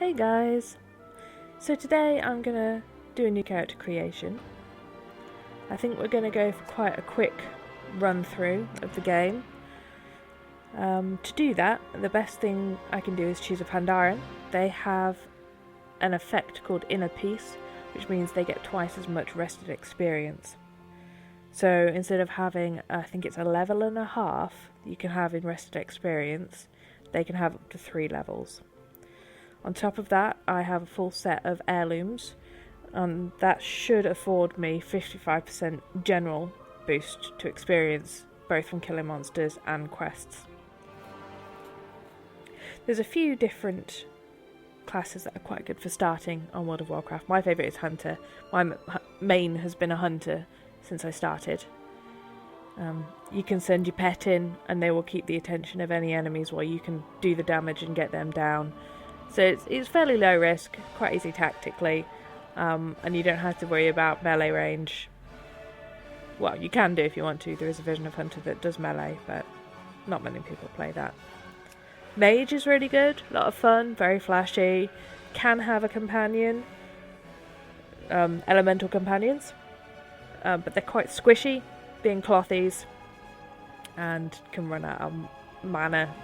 Hey guys! So today I'm going to do a new character creation. I think we're going to go for quite a quick run through of the game. To do that, the best thing I can do is choose a Pandaren. They have an effect called Inner Peace, which means they get twice as much rested experience. So instead of having, I think it's a level and a half you can have in rested experience, they can have up to 3 levels. On top of that, I have a full set of heirlooms, and that should afford me 55% general boost to experience, both from killing monsters and quests. There's a few different classes that are quite good for starting on World of Warcraft. My favourite is Hunter. My main has been a Hunter since I started. You can send your pet in and they will keep the attention of any enemies while you can do the damage and get them down. So it's fairly low risk, quite easy tactically, and you don't have to worry about melee range. Well, you can do if you want to. There is a version of Hunter that does melee, but not many people play that. Mage is really good, a lot of fun, very flashy, can have a companion, elemental companions, but they're quite squishy, being clothies, and can run out of mana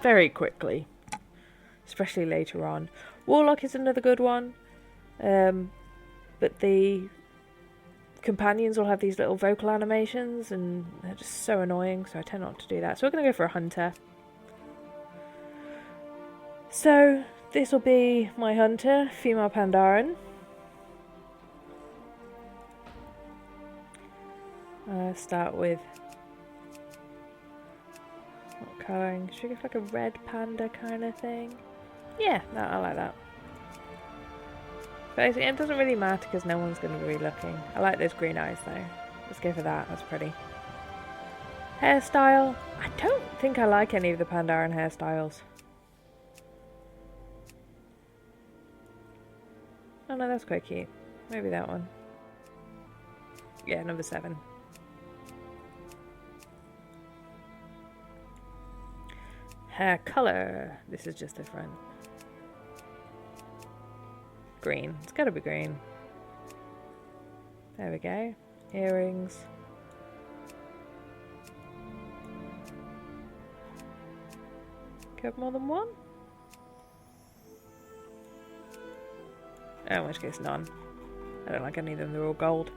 very quickly, especially later on. Warlock is another good one, but the companions will have these little vocal animations and they're just so annoying, so I tend not to do that. So we're going to go for a Hunter. So this will be my Hunter, female Pandaren. Start with what colouring? Should we go for like a red panda kind of thing? Yeah, no, I like that. But it doesn't really matter because no one's going to be looking. I like those green eyes though. Let's go for that, that's pretty. Hairstyle. I don't think I like any of the Pandaren hairstyles. Oh no, that's quite cute. Maybe that one. Yeah, number 7. Hair colour. This is just the front. Green. It's gotta be green. There we go. Earrings. Could have more than one? Oh, in which case none. I don't like any of them, they're all gold.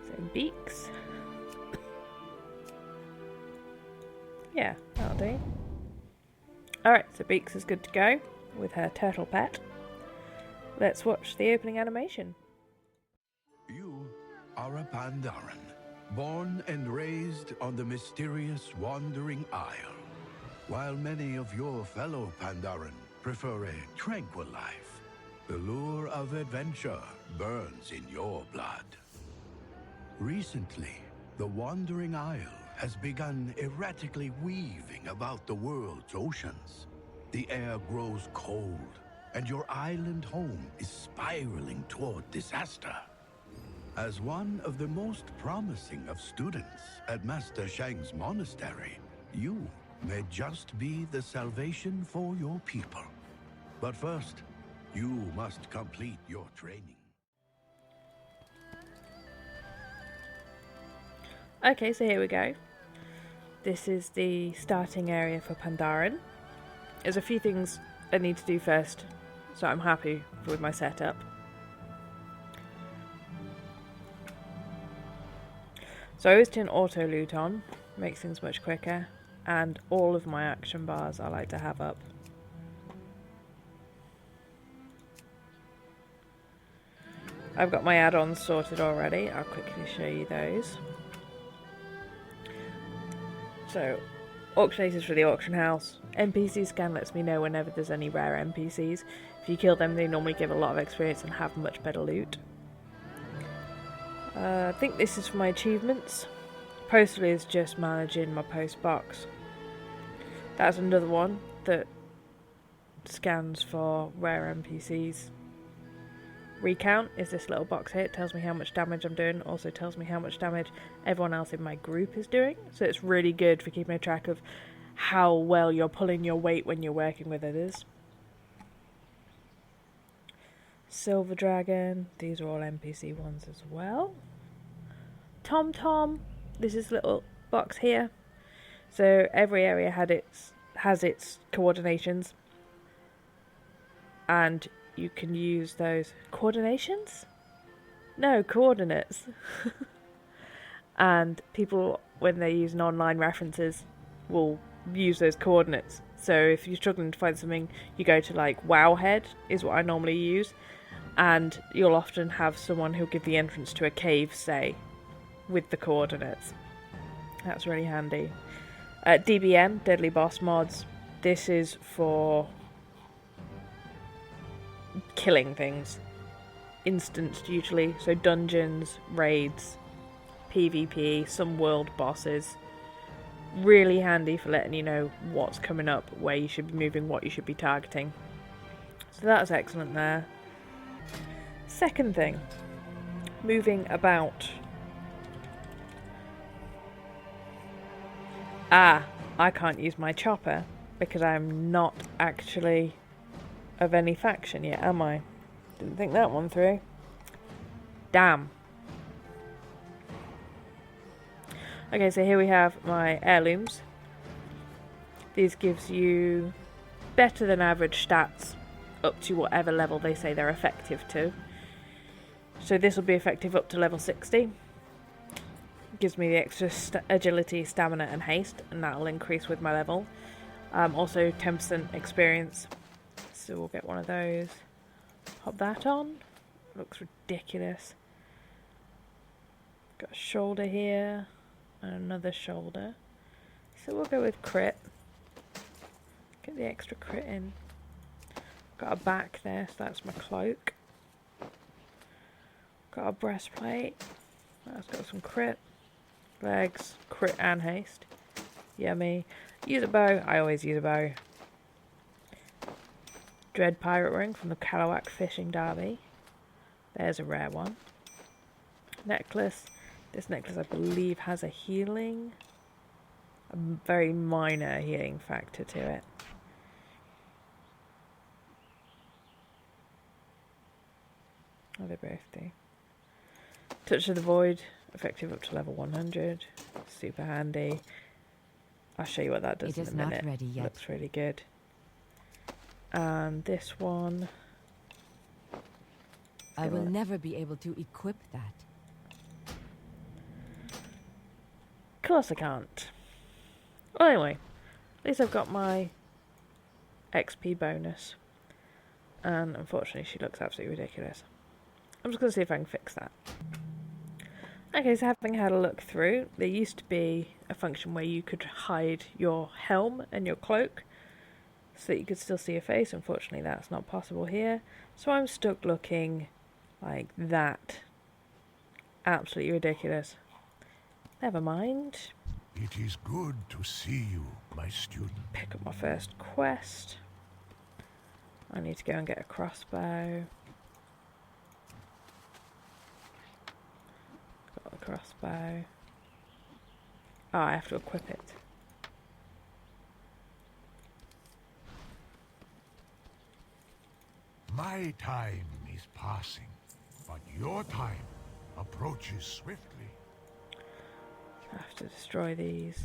So Beeks. Yeah, that'll do. Alright, so Beeks is good to go with her turtle pet. Let's watch the opening animation. You are a Pandaren, born and raised on the mysterious Wandering Isle. While many of your fellow Pandaren prefer a tranquil life, the lure of adventure burns in your blood. Recently, the Wandering Isle has begun erratically weaving about the world's oceans. The air grows cold, and your island home is spiraling toward disaster. As one of the most promising of students at Master Shang's monastery, you may just be the salvation for your people. But first, you must complete your training. Okay, so here we go. This is the starting area for Pandaren. There's a few things I need to do first, so I'm happy with my setup. So I always turn auto loot on, makes things much quicker, and all of my action bars I like to have up. I've got my add-ons sorted already, I'll quickly show you those. So, auctionators for the auction house. NPC scan lets me know whenever there's any rare NPCs. If you kill them, they normally give a lot of experience and have much better loot. I think this is for my achievements. Postal is just managing my post box. That's another one that scans for rare NPCs. Recount is this little box here. It tells me how much damage I'm doing. Also tells me how much damage everyone else in my group is doing. So it's really good for keeping a track of how well you're pulling your weight when you're working with others. Silver Dragon, these are all NPC ones as well. Tom Tom, this is a little box here. So every area has its coordinations. And you can use those coordinations? No, coordinates. And people, when they use online references, will use those coordinates. So if you're struggling to find something, you go to like Wowhead, is what I normally use. And you'll often have someone who'll give the entrance to a cave, say, with the coordinates. That's really handy. DBM, Deadly Boss Mods. This is for killing things. Instanced usually. So dungeons, raids, PvP, some world bosses. Really handy for letting you know what's coming up, where you should be moving, what you should be targeting. So that's excellent there. Second thing, moving about. I can't use my chopper because I'm not actually of any faction yet, am I? Didn't think that one through. Damn. Okay, so here we have my heirlooms. These gives you better than average stats up to whatever level they say they're effective to. So this will be effective up to level 60. Gives me the extra agility, stamina and haste, and that'll increase with my level. Also 10% experience, so we'll get one of those. Pop that on. Looks ridiculous. Got a shoulder here and another shoulder, so we'll go with crit. Get the extra crit in. Got a back there, so that's my cloak. Got a breastplate, that's got some crit. Legs, crit and haste. Yummy. Use a bow. I always use a bow. Dread Pirate Ring from the Kalawak Fishing Derby. There's a rare one. Necklace. This necklace I believe has a healing. A very minor healing factor to it. Oh, they both do. Touch of the Void. Effective up to level 100. Super handy. I'll show you what that does in a minute. It is not ready yet. Looks really good. And this one. I will never be able to equip that. Of course I can't. Well, anyway. At least I've got my XP bonus. And unfortunately she looks absolutely ridiculous. I'm just going to see if I can fix that. Okay, so having had a look through, there used to be a function where you could hide your helm and your cloak so that you could still see your face. Unfortunately, that's not possible here. So I'm stuck looking like that. Absolutely ridiculous. Never mind. It is good to see you, my student. Pick up my first quest. I need to go and get a crossbow. Crossbow. Oh, I have to equip it. My time is passing, but your time approaches swiftly. I have to destroy these.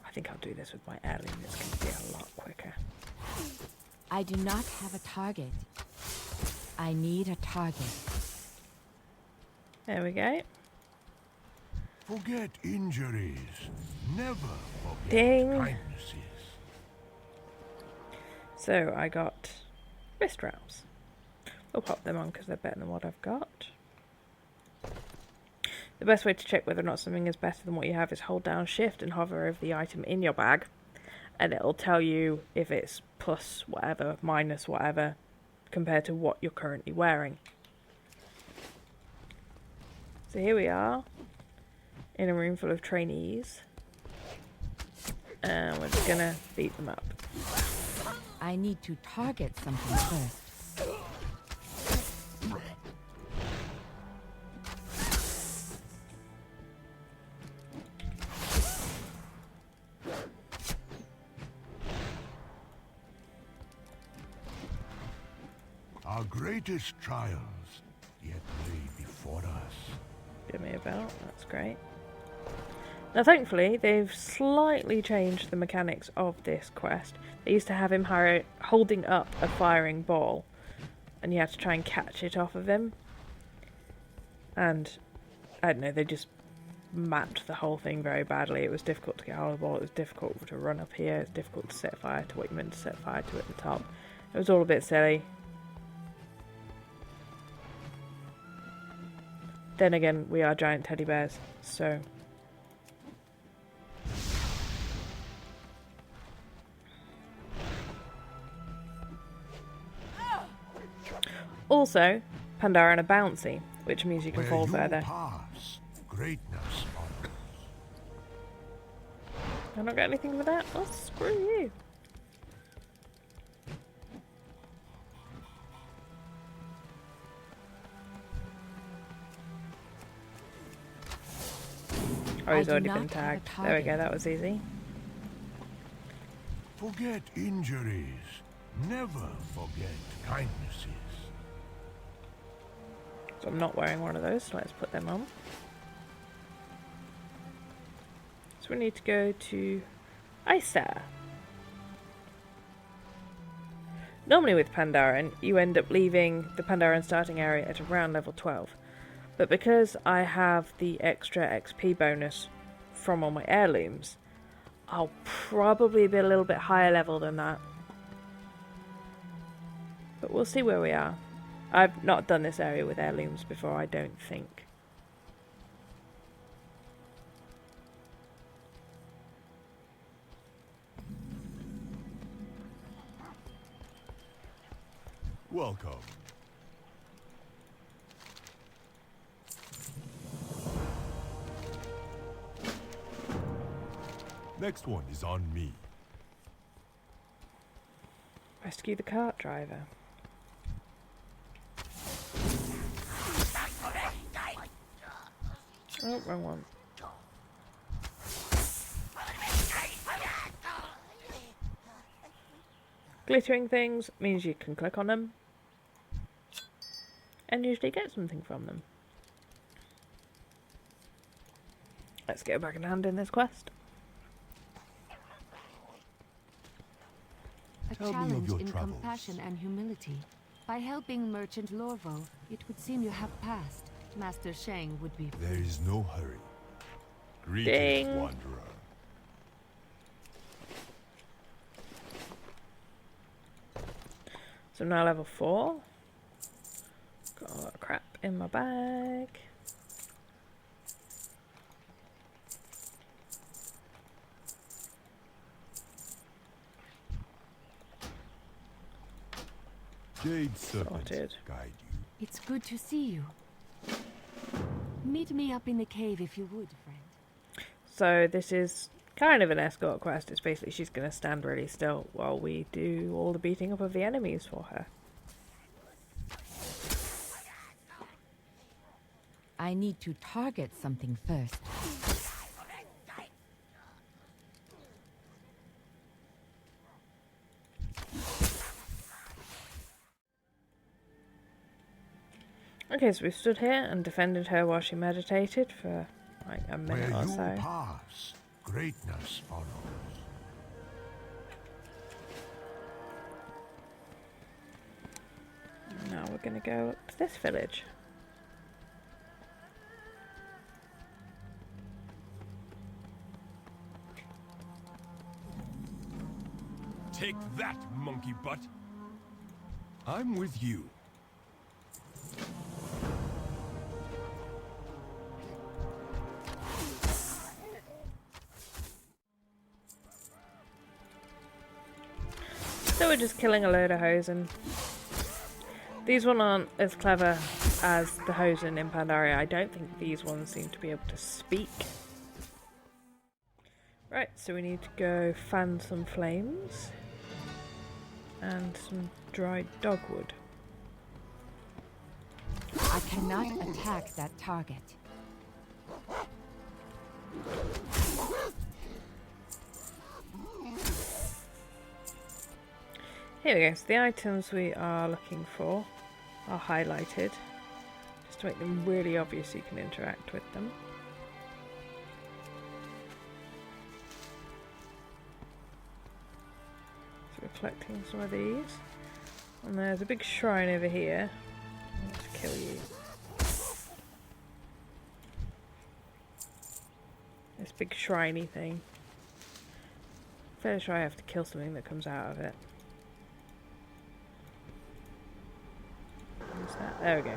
I think I'll do this with my heirloom. It's going to be a lot quicker. I do not have a target. I need a target. There we go. Forget injuries. Never forget Ding. kindnesses. So I got wrist wraps. We'll pop them on because they're better than what I've got. The best way to check whether or not something is better than what you have is hold down shift and hover over the item in your bag. And it'll tell you if it's plus whatever, minus whatever, compared to what you're currently wearing. So here we are in a room full of trainees, and we're just gonna beat them up. I need to target something first. Our greatest trials yet lay before us. Give me a belt, that's great. Now thankfully they've slightly changed the mechanics of this quest. They used to have him holding up a firing ball and you had to try and catch it off of him. And I don't know, they just mapped the whole thing very badly. It was difficult to get hold of the ball, it was difficult to run up here, it was difficult to set fire to what you meant to set fire to at the top. It was all a bit silly. Then again, we are giant teddy bears, so... Also, Pandaren are bouncy, which means you can fall further. Pass, greatness follows. I don't get anything for that? Oh, screw you. Oh, he's already been tagged. There we go, that was easy. Forget injuries. Never forget kindnesses. So I'm not wearing one of those, so let's put them on. So we need to go to Isar. Normally with Pandaren, you end up leaving the Pandaren starting area at around level 12. But because I have the extra XP bonus from all my heirlooms, I'll probably be a little bit higher level than that. But we'll see where we are. I've not done this area with heirlooms before, I don't think. Welcome. Next one is on me. Rescue the cart driver. Oh, wrong one. Glittering things means you can click on them and usually get something from them. Let's get back in hand in this quest. A Tell me of challenge your in travels. compassion and humility. By helping Merchant Lorvo, it would seem you have passed. Master Sheng would be There is no hurry. Greetings, Ding. wanderer. So now level 4. Got a lot of crap in my bag. Jade serpents Sorted. guide you. It's good to see you. Meet me up in the cave if you would, friend. So this is kind of an escort quest. It's basically she's going to stand really still while we do all the beating up of the enemies for her. I need to target something first. Okay, so we stood here and defended her while she meditated for like a minute Where or you so. pass, greatness follows. Now we're going to go up to this village. Take that, monkey butt. I'm with you. So we're just killing a load of hosen. These ones aren't as clever as the hosen in Pandaren. I don't think these ones seem to be able to speak. Right, so we need to go fan some flames and some dried dogwood. I cannot attack that target. Here we go, so the items we are looking for are highlighted, just to make them really obvious you can interact with them. So we're collecting some of these. And there's a big shrine over here. Let's kill you. This big shriney thing. Fairly sure I have to kill something that comes out of it. What's that? There we go.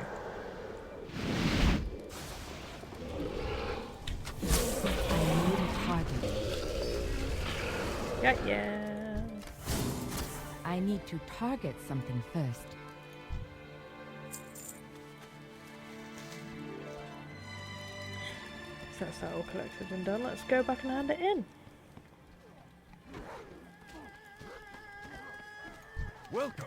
I need a target. Yeah. I need to target something first. So that's that all collected and done. Let's go back and hand it in. Welcome.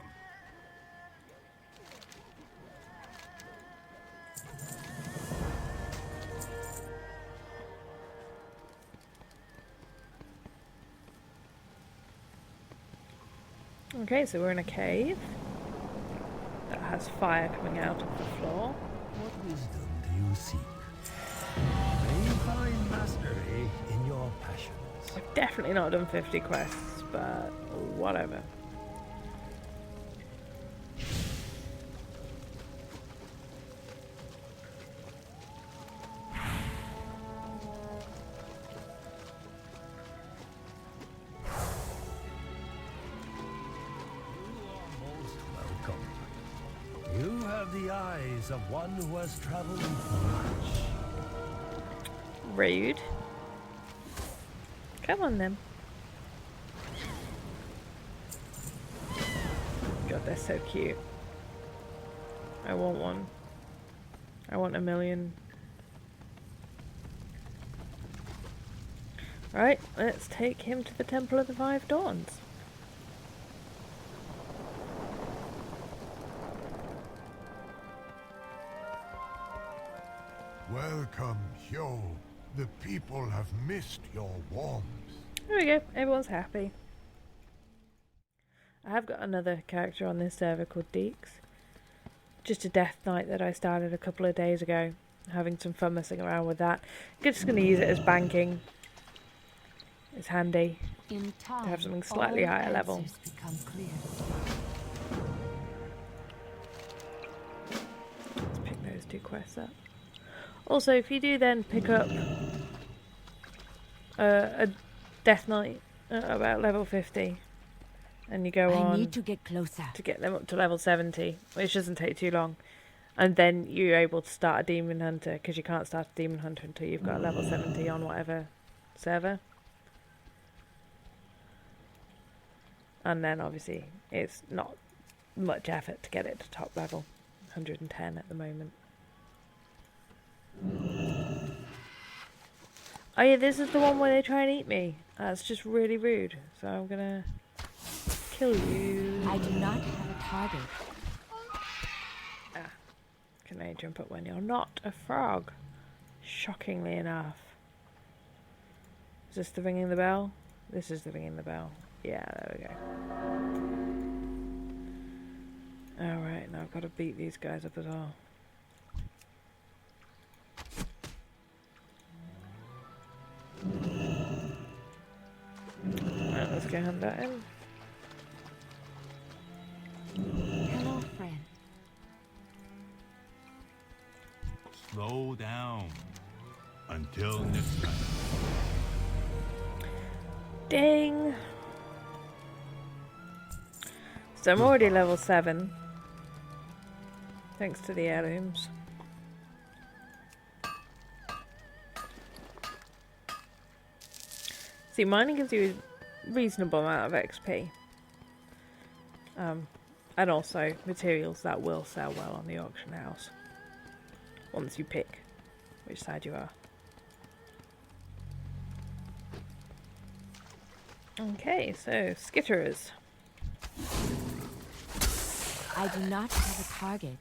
Okay, so we're in a cave that has fire coming out of the floor. What wisdom do you seek? May you find mastery in your passions. I've definitely not done 50 quests, but whatever. You have the eyes of one who has traveled much. Rude. Come on then. God, they're so cute. I want one. I want a million. Right, let's take him to the Temple of the Five Dawns. Welcome, Hyo. The people have missed your warmth. There we go, everyone's happy. I have got another character on this server called Beeks. Just a Death Knight that I started a couple of days ago. Having some fun messing around with that. I'm just going to use it as banking. It's handy In time, to have something slightly all higher level. answers become clear. Let's pick those two quests up. Also, if you do then pick up a Death Knight at about level 50, and you go I on need to get closer. to get them up to level 70, which doesn't take too long, and then you're able to start a Demon Hunter, because you can't start a Demon Hunter until you've got level 70 on whatever server. And then obviously it's not much effort to get it to top level, 110 at the moment. Oh yeah, this is the one where they try and eat me. That's just really rude. So I'm gonna kill you. I do not have a target. Ah, can I jump up when you're not a frog? Shockingly enough. Is this the ringing the bell? This is the ringing the bell. Yeah, there we go. Alright, now I've got to beat these guys up as well. Alright, let's go hand that in. Hello, friend. Slow down. Until next time. Ding! So I'm already level 7. Thanks to the heirlooms. See, mining gives you a reasonable amount of XP. And also materials that will sell well on the auction house. Once you pick which side you are. Okay, so skitterers. I do not have a target.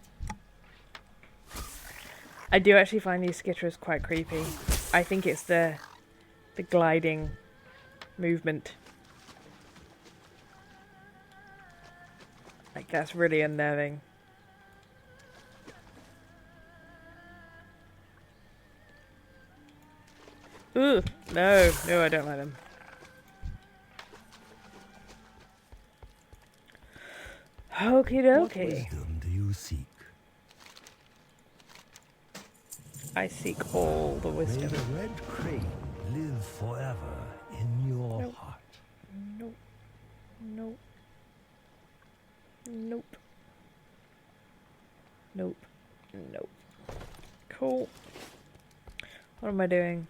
I do actually find these skitterers quite creepy. I think it's the gliding movement. Like, that's really unnerving. Ooh, no, no, I don't like them. Okie What dokie. wisdom do you seek? I seek all the May wisdom. the red crane live forever in your Nope. heart. Nope. Nope. Nope. Nope. Nope. Cool. What am I doing?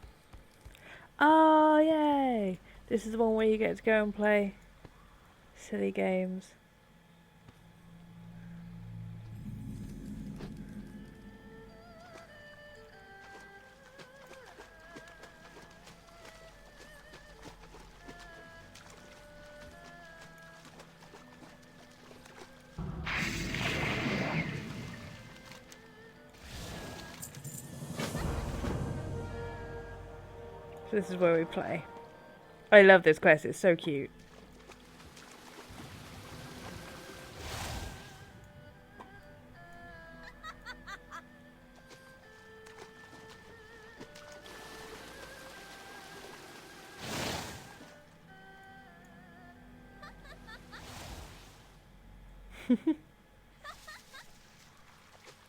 Oh, yay! This is the one where you get to go and play silly games. So this is where we play. I love this quest, it's so cute.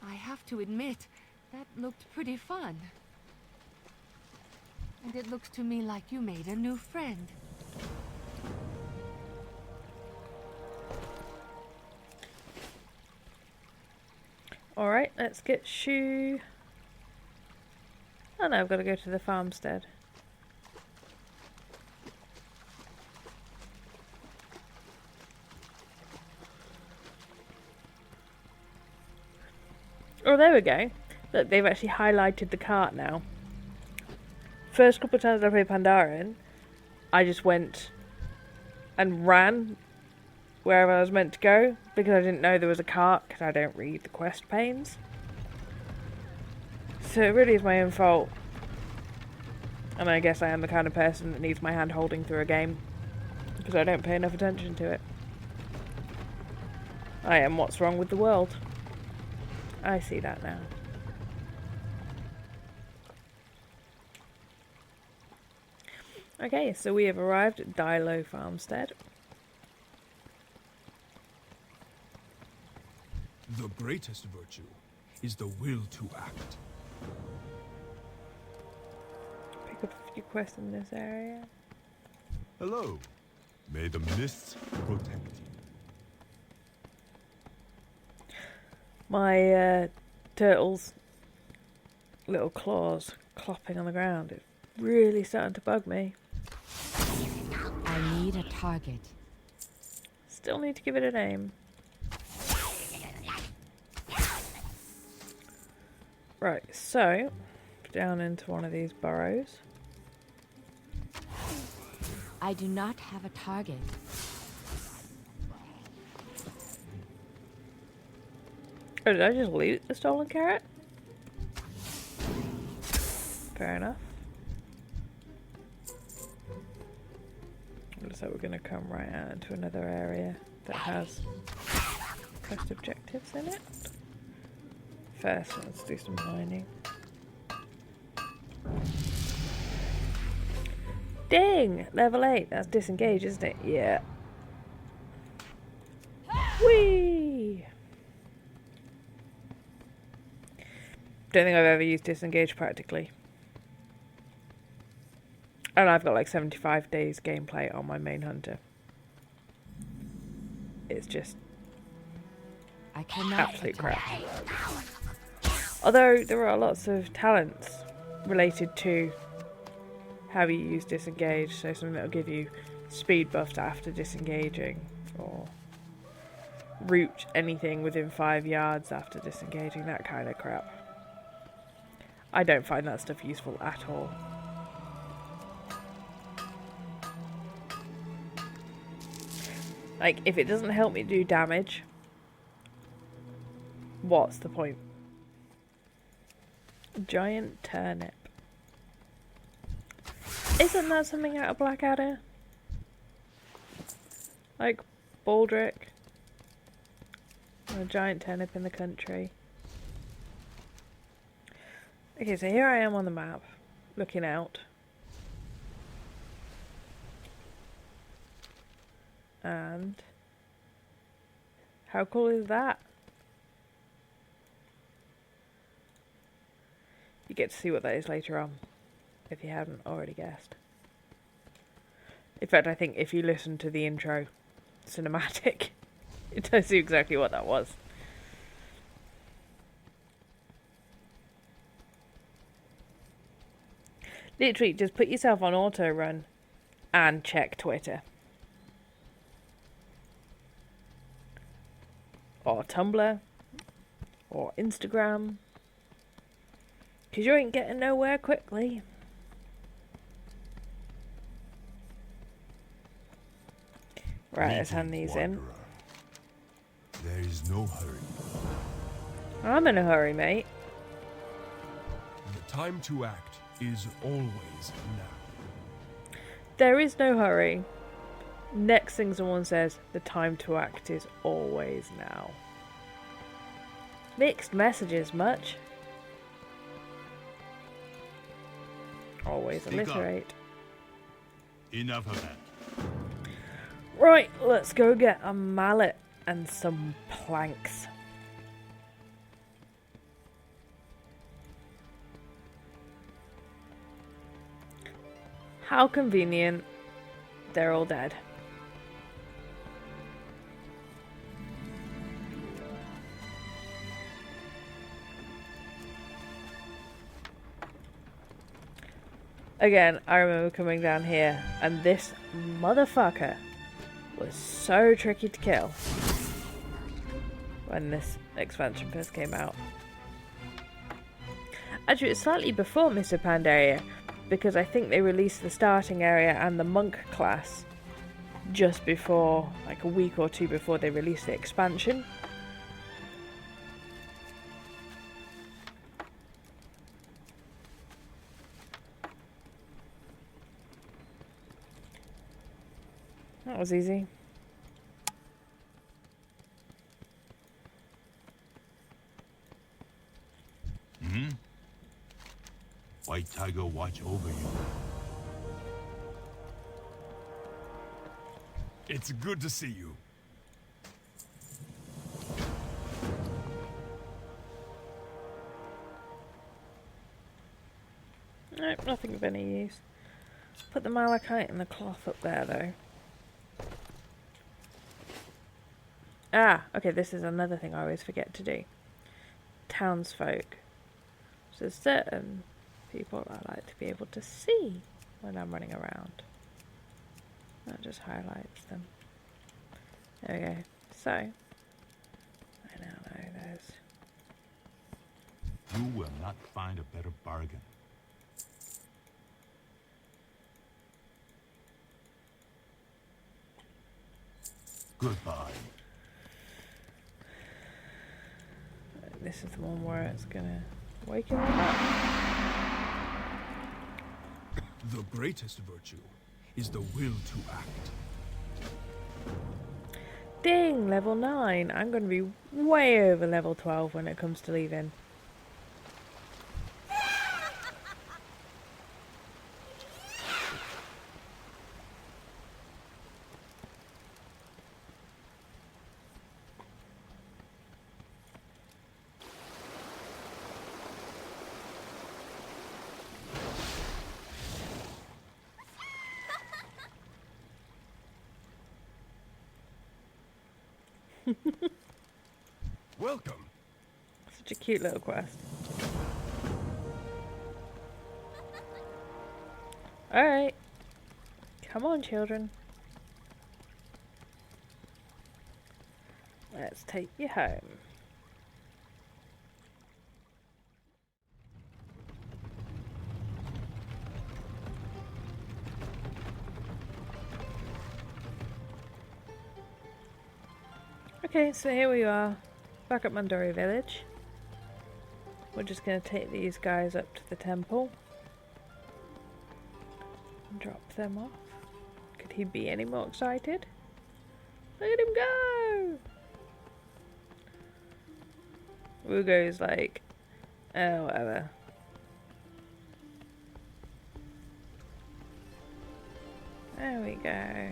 I have to admit, that looked pretty fun. And it looks to me like you made a new friend. Alright, let's get Shu. Oh no, I've got to go to the farmstead. Oh, there we go. Look, they've actually highlighted the cart now. First couple of times I played Pandaren, I just went and ran wherever I was meant to go because I didn't know there was a cart because I don't read the quest panes. So it really is my own fault. And I guess I am the kind of person that needs my hand holding through a game because I don't pay enough attention to it. I am what's wrong with the world. I see that now. Okay, so we have arrived at Dilo Farmstead. The greatest virtue is the will to act. Pick up a few quests in this area. Hello. May the mists protect you. My turtle's little claws clopping on the ground. It's really starting to bug me. I need a target. Still need to give it a name. Right, so down into one of these burrows. I do not have a target. Oh, did I just loot the stolen carrot? Fair enough. Looks like we're going to come right out into another area that has quest objectives in it. First, let's do some mining. Ding! Level 8. That's disengage, isn't it? Yeah. Whee! Don't think I've ever used disengage practically. And I've got like 75 days gameplay on my main hunter. It's just I cannot absolute crap. Although there are lots of talents related to how you use disengage, so something that will give you speed buffs after disengaging, or root anything within 5 yards after disengaging, that kind of crap. I don't find that stuff useful at all. Like, if it doesn't help me do damage, what's the point? Giant turnip. Isn't that something out of Blackadder? Like Baldric? A giant turnip in the country. Okay, so here I am on the map, looking out. And how cool is that? You get to see what that is later on, if you haven't already guessed. In fact, I think if you listen to the intro cinematic, it tells you exactly what that was. Literally, just put yourself on auto run and check Twitter. Or Tumblr. Or Instagram. Because you ain't getting nowhere quickly. Right, let's hand these in. Wanderer. There is no hurry. I'm in a hurry, mate. The time to act is always now. There is no hurry. Next thing someone says, the time to act is always now. Mixed messages, much? Always Speak up. alliterate. Enough of that. Right, let's go get a mallet and some planks. How convenient. They're all dead. Again, I remember coming down here, and this motherfucker was so tricky to kill when this expansion first came out. Actually, it's slightly before Mr. Pandaria, because I think they released the starting area and the monk class just before, like a week or two before they released the expansion. That was easy. White Tiger watch over you. It's good to see you. Nope, nothing of any use. Put the malachite and the cloth up there, though. Ah, okay, this is another thing I always forget to do. Townsfolk. So there's certain people I like to be able to see when I'm running around. That just highlights them. There we go. So, I now know those. You will not find a better bargain. Goodbye. This is the one where it's gonna wake him up. The greatest virtue is the will to act. Ding! Level 9. I'm gonna be way over level 12 when it comes to leaving. Welcome. Such a cute little quest. Alright. Come on, children. Let's take you home. Okay, so here we are. Back at Mandori village. We're just going to take these guys up to the temple and drop them off. Could he be any more excited? Look at him go! Ugo's like, oh, whatever. There we go.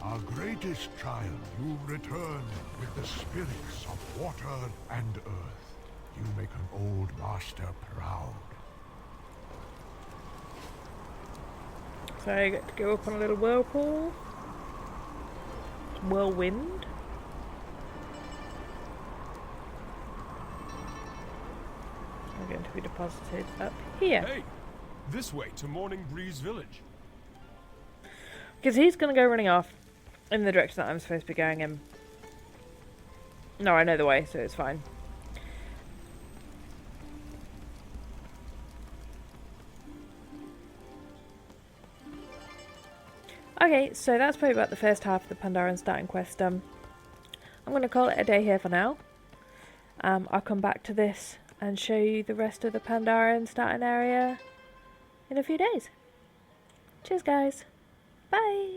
Our greatest child, you return with the spirits of water and earth. You make an old master proud. So I get to go up on a little whirlpool. Whirlwind. I'm going to be deposited up here. Hey! This way to Morning Breeze Village. Because he's going to go running off in the direction that I'm supposed to be going in. No, I know the way, so it's fine. Okay, so that's probably about the first half of the Pandaren starting quest done. I'm going to call it a day here for now. I'll come back to this and show you the rest of the Pandaren starting area in a few days. Cheers, guys. Bye.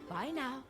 Bye now.